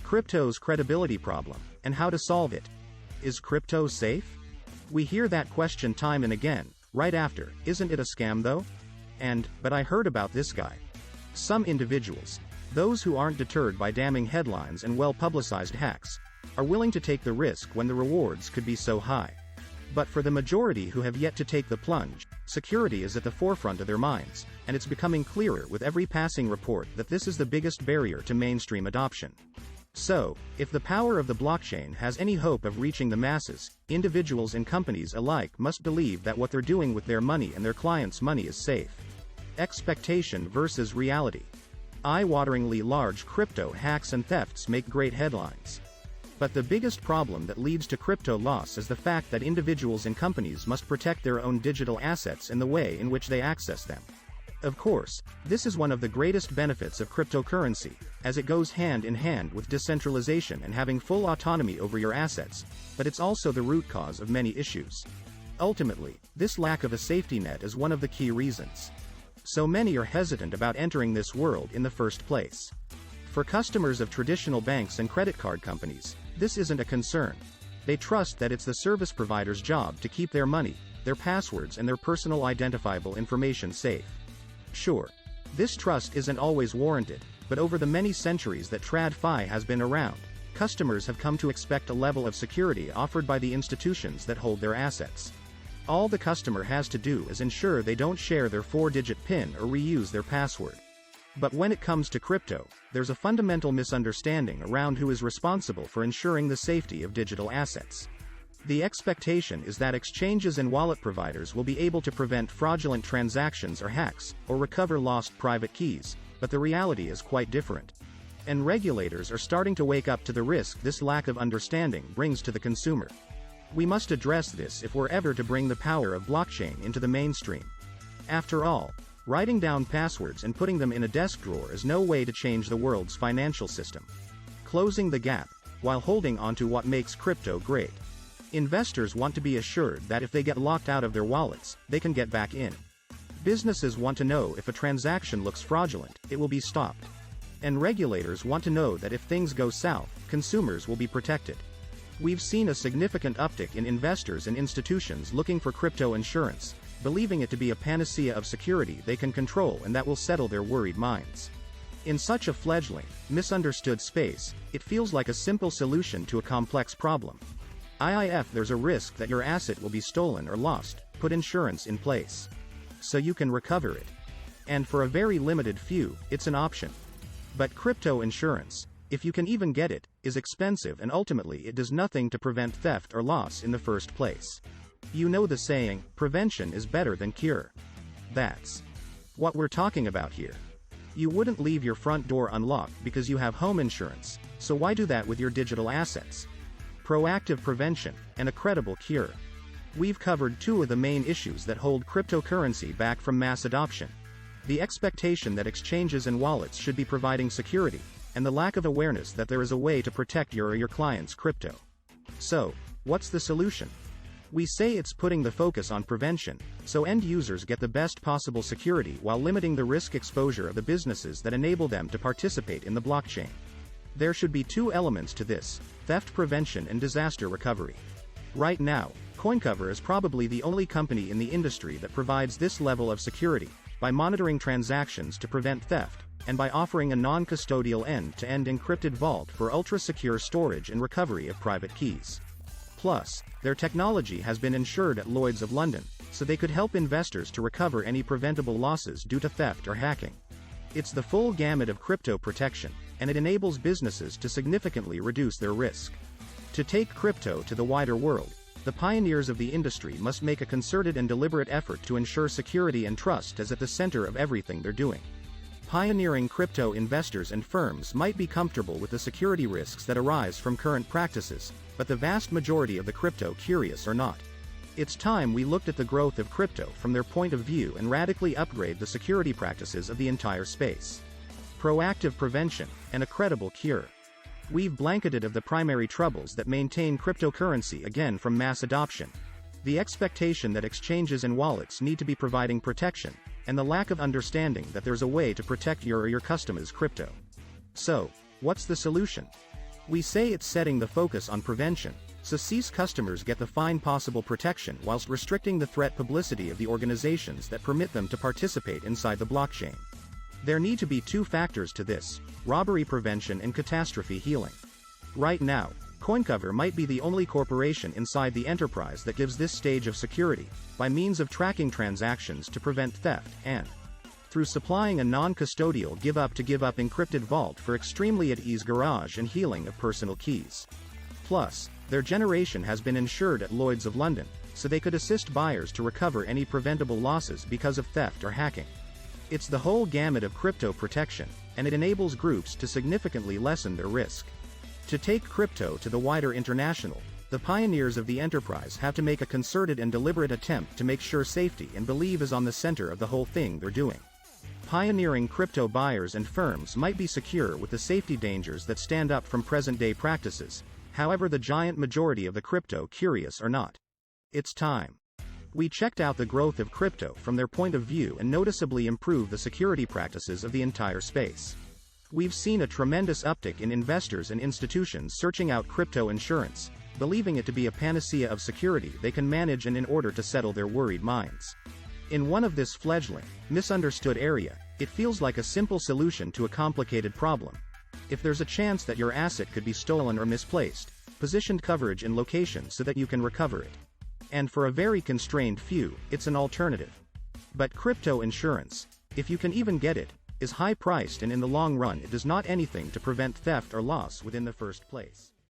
Crypto's credibility problem, and how to solve it. Is crypto safe? We hear that question time and again, right after, isn't it a scam though? And, but I heard about this guy. Some individuals, those who aren't deterred by damning headlines and well-publicized hacks, are willing to take the risk when the rewards could be so high. But for the majority who have yet to take the plunge, security is at the forefront of their minds, and it's becoming clearer with every passing report that this is the biggest barrier to mainstream adoption. So, if the power of the blockchain has any hope of reaching the masses, individuals and companies alike must believe that what they're doing with their money and their clients' money is safe. Expectation versus reality. Eye-wateringly large crypto hacks and thefts make great headlines. But the biggest problem that leads to crypto loss is the fact that individuals and companies must protect their own digital assets and the way in which they access them. Of course, this is one of the greatest benefits of cryptocurrency, as it goes hand in hand with decentralization and having full autonomy over your assets, but it's also the root cause of many issues. Ultimately, this lack of a safety net is one of the key reasons so many are hesitant about entering this world in the first place. For customers of traditional banks and credit card companies, this isn't a concern. They trust that it's the service provider's job to keep their money, their passwords and their personal identifiable information safe. Sure, this trust isn't always warranted, but over the many centuries that TradFi has been around, customers have come to expect a level of security offered by the institutions that hold their assets. All the customer has to do is ensure they don't share their 4-digit PIN or reuse their password. But when it comes to crypto, there's a fundamental misunderstanding around who is responsible for ensuring the safety of digital assets. The expectation is that exchanges and wallet providers will be able to prevent fraudulent transactions or hacks, or recover lost private keys, but the reality is quite different. And regulators are starting to wake up to the risk this lack of understanding brings to the consumer. We must address this if we're ever to bring the power of blockchain into the mainstream. After all, writing down passwords and putting them in a desk drawer is no way to change the world's financial system. Closing the gap, while holding on to what makes crypto great. Investors want to be assured that if they get locked out of their wallets, they can get back in. Businesses want to know if a transaction looks fraudulent, it will be stopped. And regulators want to know that if things go south, consumers will be protected. We've seen a significant uptick in investors and institutions looking for crypto insurance, believing it to be a panacea of security they can control and that will settle their worried minds. In such a fledgling, misunderstood space, it feels like a simple solution to a complex problem. If there's a risk that your asset will be stolen or lost, put insurance in place so you can recover it. And for a very limited few, it's an option. But crypto insurance, if you can even get it, is expensive and ultimately it does nothing to prevent theft or loss in the first place. You know the saying, prevention is better than cure. That's what we're talking about here. You wouldn't leave your front door unlocked because you have home insurance, so why do that with your digital assets? Proactive prevention, and a credible cure. We've covered two of the main issues that hold cryptocurrency back from mass adoption. The expectation that exchanges and wallets should be providing security, and the lack of awareness that there is a way to protect your or your client's crypto. So, what's the solution? We say it's putting the focus on prevention, so end users get the best possible security while limiting the risk exposure of the businesses that enable them to participate in the blockchain. There should be two elements to this: theft prevention and disaster recovery. Right now, CoinCover is probably the only company in the industry that provides this level of security, by monitoring transactions to prevent theft, and by offering a non-custodial end-to-end encrypted vault for ultra-secure storage and recovery of private keys. Plus, their technology has been insured at Lloyd's of London, so they could help investors to recover any preventable losses due to theft or hacking. It's the full gamut of crypto protection, and it enables businesses to significantly reduce their risk. To take crypto to the wider world, the pioneers of the industry must make a concerted and deliberate effort to ensure security and trust is at the center of everything they're doing. Pioneering crypto investors and firms might be comfortable with the security risks that arise from current practices, but the vast majority of the crypto curious are not. It's time we looked at the growth of crypto from their point of view and radically upgrade the security practices of the entire space. Proactive prevention, and a credible cure. We've blanketed of the primary troubles that maintain cryptocurrency again from mass adoption. The expectation that exchanges and wallets need to be providing protection, and the lack of understanding that there's a way to protect your or your customers' crypto. So, what's the solution? We say it's setting the focus on prevention, so CES customers get the fine possible protection whilst restricting the threat publicity of the organizations that permit them to participate inside the blockchain. There need to be two factors to this: robbery prevention and catastrophe healing. Right now, CoinCover might be the only corporation inside the enterprise that gives this stage of security, by means of tracking transactions to prevent theft and through supplying a non-custodial give-up encrypted vault for extremely at-ease garage and healing of personal keys. Plus, their generation has been insured at Lloyd's of London, so they could assist buyers to recover any preventable losses because of theft or hacking. It's the whole gamut of crypto protection, and it enables groups to significantly lessen their risk. To take crypto to the wider international, the pioneers of the enterprise have to make a concerted and deliberate attempt to make sure safety and belief is on the center of the whole thing they're doing. Pioneering crypto buyers and firms might be secure with the safety dangers that stand up from present-day practices. However, the giant majority of the crypto curious are not. It's time. We checked out the growth of crypto from their point of view and noticeably improved the security practices of the entire space. We've seen a tremendous uptick in investors and institutions searching out crypto insurance, believing it to be a panacea of security they can manage and in order to settle their worried minds. In one of this fledgling, misunderstood area, it feels like a simple solution to a complicated problem. If there's a chance that your asset could be stolen or misplaced, positioned coverage in location so that you can recover it. And for a very constrained few, it's an alternative. But crypto insurance, if you can even get it, is high-priced and in the long run it does not anything to prevent theft or loss within the first place.